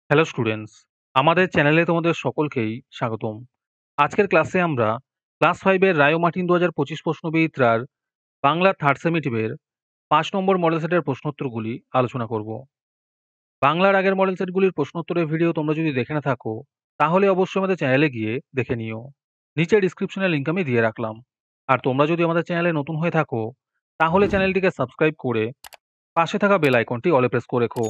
Hello students, আমাদের চ্যানেলে তোমাদের সকলকেই স্বাগতম। আজকের ক্লাসে আমরা ক্লাস 5 এর রায় ও মার্টিন ২০২৫ প্রশ্নবিচিত্রার বাংলা থার্ড সেমিটিভের ৫ নম্বর মডেল সেটের প্রশ্নোত্তরগুলি আলোচনা করব। বাংলার আগের মডেল সেটগুলির প্রশ্নোত্তরের ভিডিও তোমরা যদি দেখে না থাকো, তাহলে অবশ্যই আমাদের চ্যানেলে গিয়ে দেখে নিও। নিচে ডিসক্রিপশনে লিঙ্ক আমি দিয়ে রাখলাম। আর তোমরা যদি আমাদের চ্যানেলে নতুন হয়ে থাকো, তাহলে চ্যানেলটিকে সাবস্ক্রাইব করে পাশে থাকা বেল আইকনটি অলে প্রেস করে রেখো।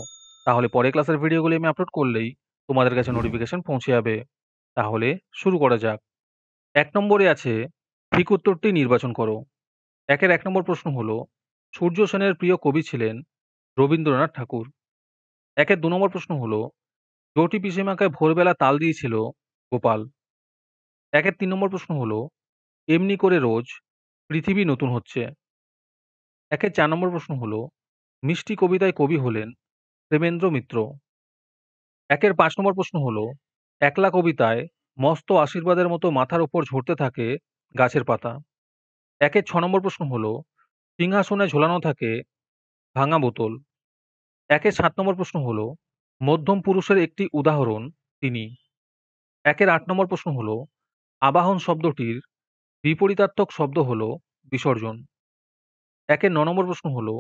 তাহলে পরে ক্লাসের ভিডিওগুলি আমি আপলোড করলেই তোমাদের কাছে নোটিফিকেশন পৌঁছে যাবে। তাহলে শুরু করা যাক। ১ নম্বরে আছে, ঠিক উত্তরটি নির্বাচন করো। একের ১ নম্বর প্রশ্ন হলো, সূর্য সেনের প্রিয় কবি ছিলেন রবীন্দ্রনাথ ঠাকুর। একের ২ নম্বর প্রশ্ন হলো, জটি পিসিমাকে ভোরবেলা তাল দিয়েছিল গোপাল। একের ৩ নম্বর প্রশ্ন হলো, এমনি করে রোজ পৃথিবী নতুন হচ্ছে। একের ৪ নম্বর প্রশ্ন হলো, মিষ্টি কবিতায় কবি হলেন প্রেমেন্দ্র মিত্র। একের ৫ নম্বর প্রশ্ন হলো, একলা কবিতায় মস্ত আশীর্বাদের মতো মাথার ওপর ঝরতে থাকে গাছের পাতা। একের ৬ নম্বর প্রশ্ন হলো, সিংহাসনে ঝোলানো থাকে ভাঙা বোতল। একের ৭ নম্বর প্রশ্ন হলো, মধ্যম পুরুষের একটি উদাহরণ তিনি। একের ৮ নম্বর প্রশ্ন হলো, আবাহন শব্দটির বিপরীতার্থক শব্দ হলো বিসর্জন। একের ৯ নম্বর প্রশ্ন হলো,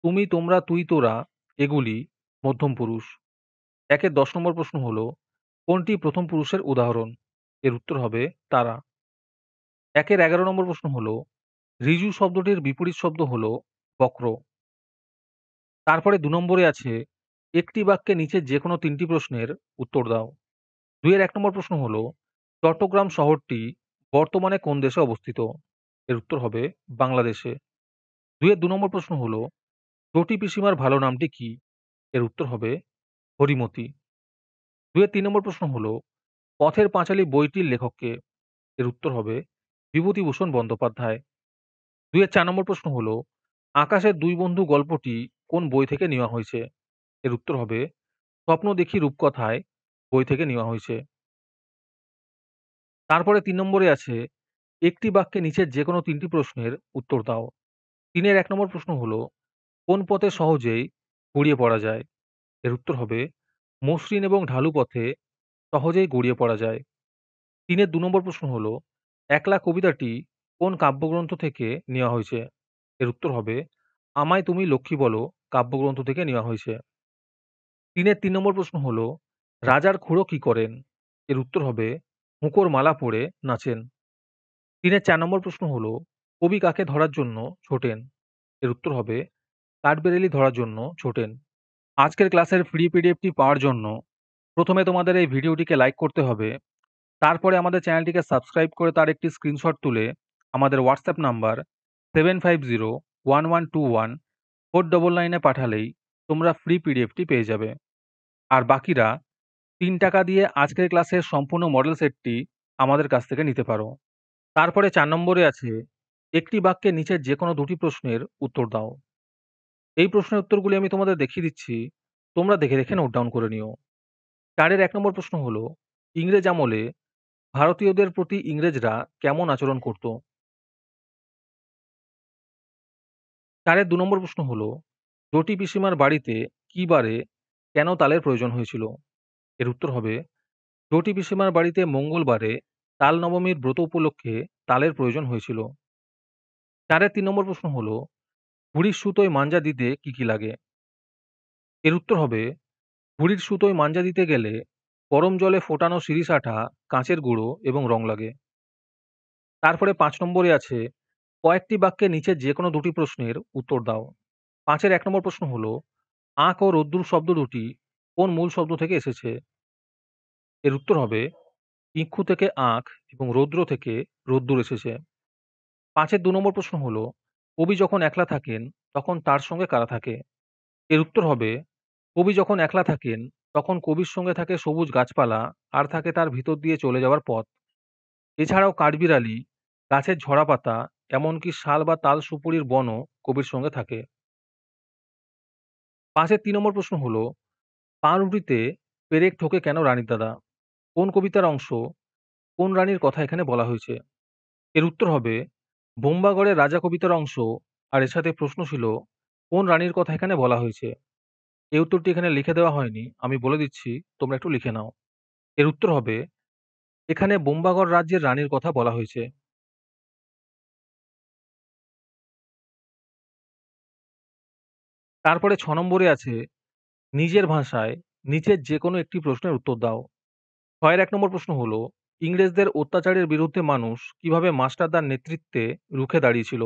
তুমি তোমরা তুই তোরা এগুলি মধ্যম পুরুষ। একের ১০ নম্বর প্রশ্ন হলো, কোনটি প্রথম পুরুষের উদাহরণ? এর উত্তর হবে তারা। একের ১১ নম্বর প্রশ্ন হলো, ঋজু শব্দটির বিপরীত শব্দ হলো বক্র। তারপরে ২ নম্বরে আছে, একটি বাক্যে নিচের যে কোনো ৩টি প্রশ্নের উত্তর দাও। ২ এর ১ নম্বর প্রশ্ন হলো, চট্টগ্রাম শহরটি বর্তমানে কোন দেশে অবস্থিত? এর উত্তর হবে বাংলাদেশে। ২ এর ২ নম্বর প্রশ্ন হলো, চটি পিসিমার ভালো নামটি কি? এর উত্তর হবে হরিমতি। ২ এর ৩ নম্বর প্রশ্ন হলো, পথের পাঁচালী বইটির লেখক কে? এর উত্তর হবে বিভূতিভূষণ বন্দ্যোপাধ্যায়। ২ এর ৪ নম্বর প্রশ্ন হলো, আকাশের দুই বন্ধু গল্পটি কোন বই থেকে নেওয়া হয়েছে? এর উত্তর হবে স্বপ্ন দেখি রূপকথায় বই থেকে নেওয়া হয়েছে। তারপরে ৩ নম্বরে আছে, একটি বাক্যে নিচের যে কোনো ৩টি প্রশ্নের উত্তর দাও। ৩ এর ১ নম্বর প্রশ্ন হলো, কোন পথে সহজেই গড়িয়ে পড়া যায়? এর উত্তর হবে মসৃণ এবং ঢালু পথে সহজেই গড়িয়ে পড়া যায়। ৩ এর ২ নম্বর প্রশ্ন হলো, একলা কবিতাটি কোন কাব্যগ্রন্থ থেকে নেওয়া হয়েছে? এর উত্তর হবে আমায় তুমি লক্ষ্মী বলো কাব্যগ্রন্থ থেকে নেওয়া হয়েছে। ৩ এর ৩ নম্বর প্রশ্ন হলো, রাজার খুড়ো কি করেন? এর উত্তর হবে হুঁকোর মালা পরে নাচেন। ৩ এর ৪ নম্বর প্রশ্ন হলো, কবি কাকে ধরার জন্য ছোটেন? এর উত্তর হবে কাঠবেড়ালি ধরার জন্য ছোটেন। আজকের ক্লাসের ফ্রি পিডিএফটি পাওয়ার জন্য প্রথমে তোমাদের এই ভিডিওটিকে লাইক করতে হবে। তারপরে আমাদের চ্যানেলটিকে সাবস্ক্রাইব করে তার একটি স্ক্রিনশট তুলে আমাদের হোয়াটসঅ্যাপ নাম্বার 7501121499 এ পাঠালেই তোমরা ফ্রি পিডিএফটি পেয়ে যাবে। আর বাকিরা ৳৩ দিয়ে আজকের ক্লাসের সম্পূর্ণ মডেল সেটটি আমাদের কাছ থেকে নিতে পারো। তারপরে ৪ নম্বরে আছে, একটি বাক্যে নিচের যে কোনো ২টি প্রশ্নের উত্তর দাও। এই প্রশ্নের উত্তরগুলি আমি তোমাদের দেখিয়ে দিচ্ছি। তোমরা দেখে দেখে নোট ডাউন করে নিও। ৪ এর ১ নম্বর প্রশ্ন হলো, ইংরেজ আমলে ভারতীয়দের প্রতি ইংরেজরা কেমন আচরণ করত? ৪ এর ২ নম্বর প্রশ্ন হলো, চটি পিসিমার বাড়িতে কী বারে কেন তালের প্রয়োজন হয়েছিল? এর উত্তর হবে চটি পিসিমার বাড়িতে মঙ্গলবারে তাল নবমীর ব্রত উপলক্ষে তালের প্রয়োজন হয়েছিল। ৪ এর ৩ নম্বর প্রশ্ন হলো, ঘুড়ির সুতোয় মাঞ্জা দিতে কি কি লাগে? এর উত্তর হবে ঘুড়ির সুতোয় মাঞ্জা দিতে গেলে গরম জলে ফোটানো শিরিষ আঠা, কাঁচের গুঁড়ো এবং রং লাগে। তারপরে ৫ নম্বরে আছে, কয়েকটি বাক্যে নিচের যে কোনো ২টি প্রশ্নের উত্তর দাও। ৫ এর ১ নম্বর প্রশ্ন হলো, আঁখ ও রোদ্দুর শব্দ দুটি কোন মূল শব্দ থেকে এসেছে? এর উত্তর হবে ইক্ষু থেকে আঁখ এবং রৌদ্র থেকে রোদ্দুর এসেছে। ৫ এর ২ নম্বর প্রশ্ন হলো, কবি যখন একলা থাকেন তখন তার সঙ্গে কারা থাকে? এর উত্তর হবে কবি যখন একলা থাকেন তখন কবির সঙ্গে থাকে সবুজ গাছপালা আর থাকে তার ভিতর দিয়ে চলে যাওয়ার পথ। এছাড়াও কাঠবিড়ালি, গাছের ঝরা পাতা, এমনকি শাল বা তাল সুপুরির বনও কবির সঙ্গে থাকে। ৫ এর ৩ নম্বর প্রশ্ন হলো, পাউরুটিতে পেরেক ঠোকে কেন রানীর দাদা? কোন কবিতার অংশ, কোন রানীর কথা এখানে বলা হয়েছে? এর উত্তর হবে বোম্বাগড়ের রাজা কবিতার অংশ। আর এর সাথে প্রশ্ন ছিল, কোন রানীর কথা এখানে বলা হয়েছে? এই উত্তরটি এখানে লিখে দেওয়া হয়নি। আমি বলে দিচ্ছি, তোমরা একটু লিখে নাও। এর উত্তর হবে, এখানে বোম্বাগড় রাজ্যের রানীর কথা বলা হয়েছে। তারপরে ৬ নম্বরে আছে, নিজের ভাষায় নিচের যেকোনো একটি প্রশ্নের উত্তর দাও। ৬ এর ১ নম্বর প্রশ্ন হলো, ইংরেজদের অত্যাচারের বিরুদ্ধে মানুষ কিভাবে মাস্টারদার নেতৃত্বে রুখে দাঁড়িয়েছিল?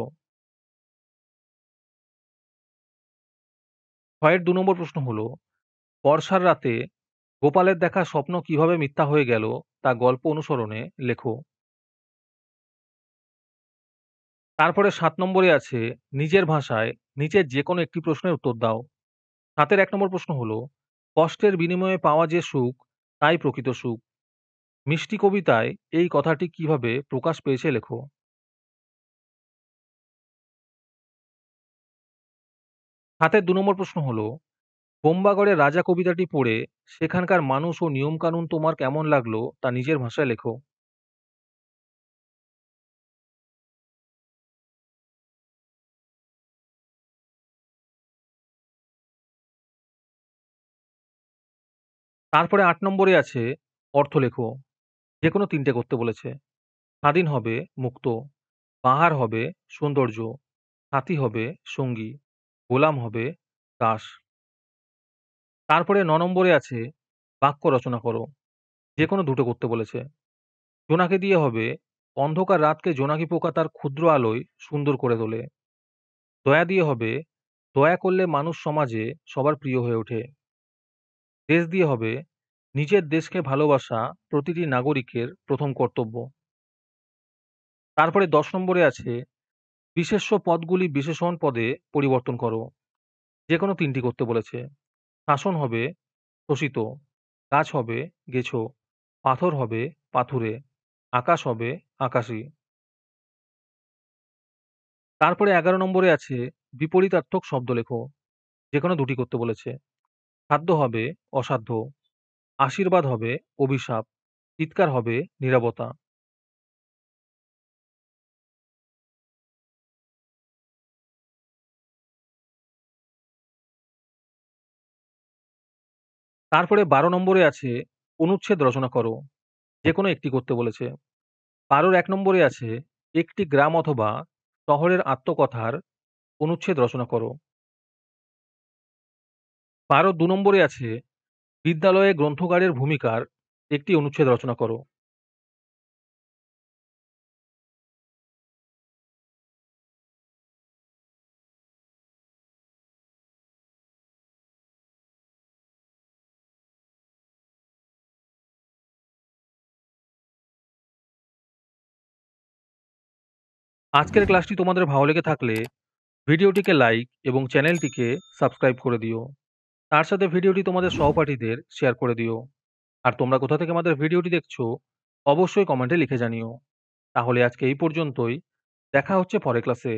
৬ এর ২ নম্বর প্রশ্ন হলো, বর্ষার রাতে গোপালের দেখা স্বপ্ন কিভাবে মিথ্যা হয়ে গেল তা গল্প অনুসরণে লেখো। তারপরে ৭ নম্বরে আছে, নিজের ভাষায় নিচের যেকোনো একটি প্রশ্নের উত্তর দাও। ৭ এর ১ নম্বর প্রশ্ন হলো, কষ্টের বিনিময়ে পাওয়া যে সুখ তাই প্রকৃত সুখ। মিষ্টি কবিতায় এই কথাটি কিভাবে প্রকাশ পেয়েছে লেখো। ৭ এর ২ নম্বর প্রশ্ন হলো, বোম্বাগড়ের রাজা কবিতাটি পড়ে সেখানকার মানুষ ও নিয়মকানুন তোমার কেমন লাগলো তা নিজের ভাষায় লেখো। তারপরে ৮ নম্বরে আছে, অর্থ লেখো। যেকোনো ৩ টে করতে বলেছে। স্বাধীন হবে মুক্ত, পাহাড় হবে সৌন্দর্য, হাতি হবে সঙ্গী, গোলাম হবে দাস। তারপরে ৯ নম্বরে আছে, বাক্য রচনা করো। যেকোনো ২ টো করতে বলেছে। জোনাকি দিয়ে হবে, অন্ধকার রাতকে জোনাকি পোকা তার ক্ষুদ্র আলোয় সুন্দর করে তোলে। দয়া দিয়ে হবে, দয়া করলে মানুষ সমাজে সবার প্রিয় হয়ে ওঠে। দেশ দিয়ে হবে, নিজের দেশকে ভালোবাসা প্রতিটি নাগরিকের প্রথম কর্তব্য। তারপরে ১০ নম্বরে আছে, বিশেষ্য পদগুলি বিশেষণ পদে পরিবর্তন করো। যেকোনো ৩ টি করতে বলেছে। শাসন হবে শোষিত, গাছ হবে গেছো, পাথর হবে পাথুরে, আকাশ হবে আকাশী। তারপরে ১১ নম্বরে আছে, বিপরীতার্থক শব্দ লেখো। যেকোনো ২ টি করতে বলেছে। সাধ্য হবে অসাধ্য, আশীর্বাদ হবে অভিশাপ, চিৎকার হবে নীরবতা। তারপরে ১২ নম্বরে আছে, অনুচ্ছেদ রচনা করো। যেকোনো একটি করতে বলেছে। ১২ র ১ নম্বরে আছে, একটি গ্রাম অথবা শহরের আত্মকথার অনুচ্ছেদ রচনা করো। ১২ ২ নম্বরে আছে, বিদ্যালয়ে গ্রন্থগারের ভূমিকার একটি অনুচ্ছেদ রচনা করো। আজকের ক্লাসটি তোমাদের ভালো লেগে থাকলে ভিডিওটিকে লাইক এবং চ্যানেলটিকে সাবস্ক্রাইব করে দিও। তার সাথে ভিডিওটি তোমাদের সহপাঠীদের শেয়ার করে দিও। আর তোমরা কোথা থেকে আমাদের ভিডিওটি দেখছো অবশ্যই কমেন্টে লিখে জানিও। তাহলে আজকে এই পর্যন্তই। দেখা হচ্ছে পরের ক্লাসে।